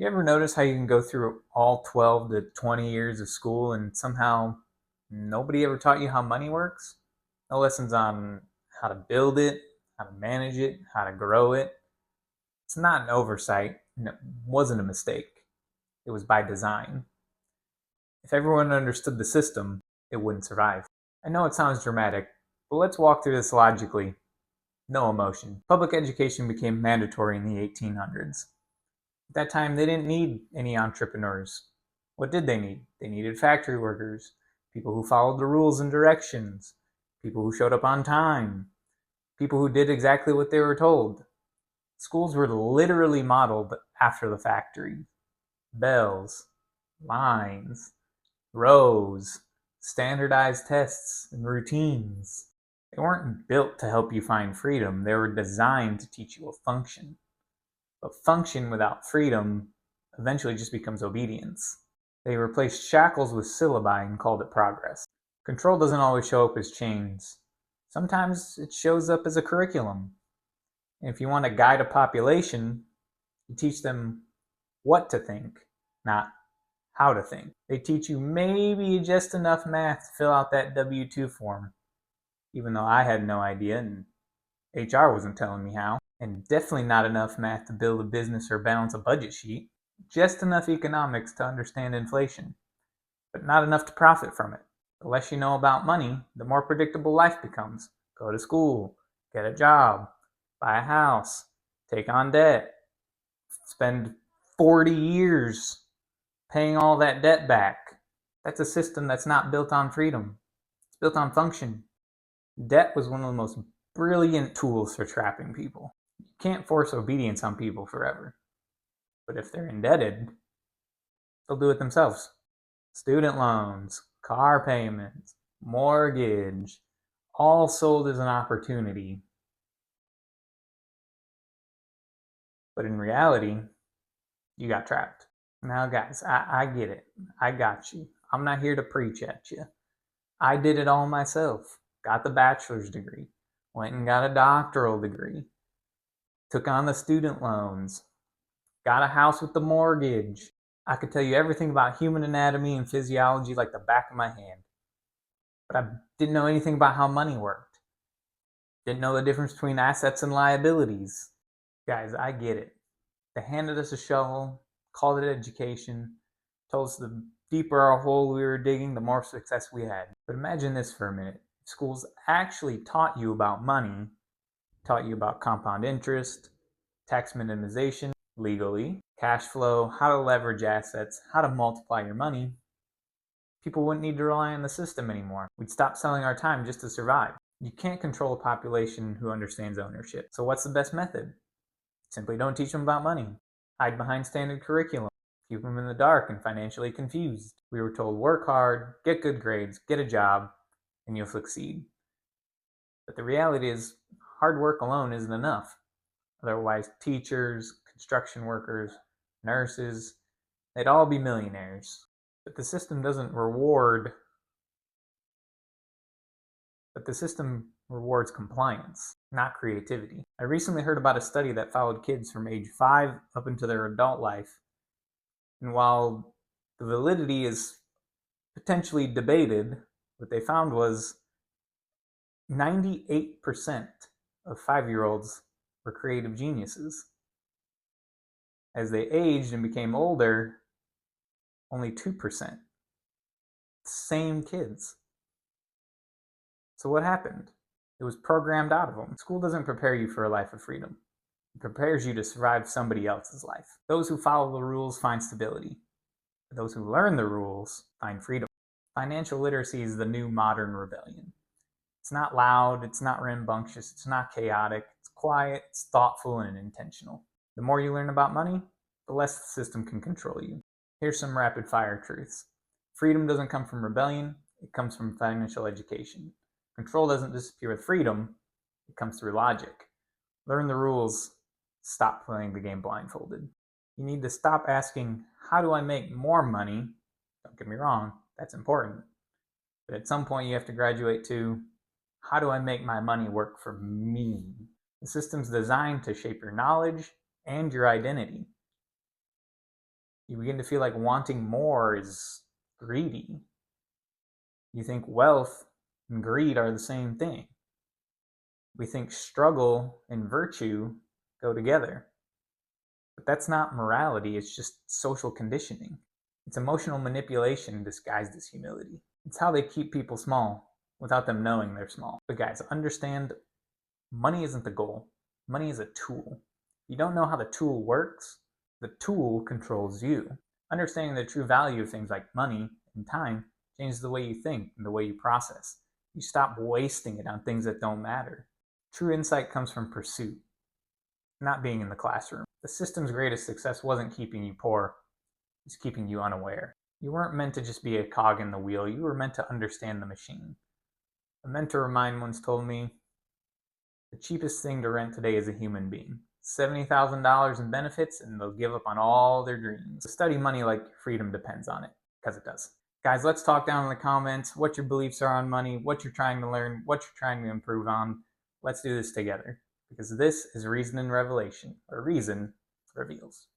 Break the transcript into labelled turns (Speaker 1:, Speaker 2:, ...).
Speaker 1: You ever notice how you can go through all 12 to 20 years of school and somehow nobody ever taught you how money works? No lessons on how to build it, how to manage it, how to grow it. It's not an oversight, and it wasn't a mistake. It was by design. If everyone understood the system, it wouldn't survive. I know it sounds dramatic, but let's walk through this logically. No emotion. Public education became mandatory in the 1800s. At that time, they didn't need any entrepreneurs. What did they need? They needed factory workers, people who followed the rules and directions, people who showed up on time, people who did exactly what they were told. Schools were literally modeled after the factory. Bells, lines, rows, standardized tests, and routines. They weren't built to help you find freedom, they were designed to teach you a function. But function without freedom eventually just becomes obedience. They replaced shackles with syllabi and called it progress. Control doesn't always show up as chains. Sometimes it shows up as a curriculum. And if you want to guide a population, you teach them what to think, not how to think. They teach you maybe just enough math to fill out that W-2 form, even though I had no idea and HR wasn't telling me how. And definitely not enough math to build a business or balance a budget sheet. Just enough economics to understand inflation, but not enough to profit from it. The less you know about money, the more predictable life becomes. Go to school, get a job, buy a house, take on debt, spend 40 years paying all that debt back. That's a system that's not built on freedom. It's built on function. Debt was one of the most brilliant tools for trapping people. You can't force obedience on people forever. But if they're indebted, they'll do it themselves. Student loans, car payments, mortgage, all sold as an opportunity. But in reality, you got trapped. Now, guys, I get it. I got you. I'm not here to preach at you. I did it all myself. Got the bachelor's degree, went and got a doctoral degree, took on the student loans, got a house with the mortgage. I could tell you everything about human anatomy and physiology like the back of my hand. But I didn't know anything about how money worked. Didn't know the difference between assets and liabilities. Guys, I get it. They handed us a shovel, called it education, told us the deeper our hole we were digging, the more success we had. But imagine this for a minute. If schools actually taught you about money, taught you about compound interest, tax minimization legally, cash flow, how to leverage assets, how to multiply your money, people wouldn't need to rely on the system anymore. We'd stop selling our time just to survive. You can't control a population who understands ownership. So what's the best method? Simply don't teach them about money. Hide behind standard curriculum. Keep them in the dark and financially confused. We were told work hard, get good grades, get a job, and you'll succeed. But the reality is, hard work alone isn't enough. Otherwise, teachers, construction workers, nurses, they'd all be millionaires. But the system doesn't reward But the system rewards compliance, not creativity. I recently heard about a study that followed kids from age 5 up into their adult life. And while the validity is potentially debated, what they found was 98% of 5-year-olds were creative geniuses. As they aged and became older, only 2%. Same kids. So what happened? It was programmed out of them. School doesn't prepare you for a life of freedom. It prepares you to survive somebody else's life. Those who follow the rules find stability. Those who learn the rules find freedom. Financial literacy is the new modern rebellion. It's not loud, it's not rambunctious, it's not chaotic, it's quiet, it's thoughtful, and intentional. The more you learn about money, the less the system can control you. Here's some rapid fire truths. Freedom doesn't come from rebellion, it comes from financial education. Control doesn't disappear with freedom, it comes through logic. Learn the rules, stop playing the game blindfolded. You need to stop asking, how do I make more money? Don't get me wrong, that's important. But at some point you have to graduate to, how do I make my money work for me? The system's designed to shape your knowledge and your identity. You begin to feel like wanting more is greedy. You think wealth and greed are the same thing. We think struggle and virtue go together. But that's not morality, it's just social conditioning. It's emotional manipulation disguised as humility. It's how they keep people small without them knowing they're small. But guys, understand money isn't the goal. Money is a tool. If you don't know how the tool works, the tool controls you. Understanding the true value of things like money and time changes the way you think and the way you process. You stop wasting it on things that don't matter. True insight comes from pursuit, not being in the classroom. The system's greatest success wasn't keeping you poor, it's keeping you unaware. You weren't meant to just be a cog in the wheel, you were meant to understand the machine. A mentor of mine once told me, the cheapest thing to rent today is a human being. $70,000 in benefits, and they'll give up on all their dreams. Study money like freedom depends on it, because it does. Guys, let's talk down in the comments what your beliefs are on money, what you're trying to learn, what you're trying to improve on. Let's do this together, because this is Reason and Revelation, or Reason Reveals.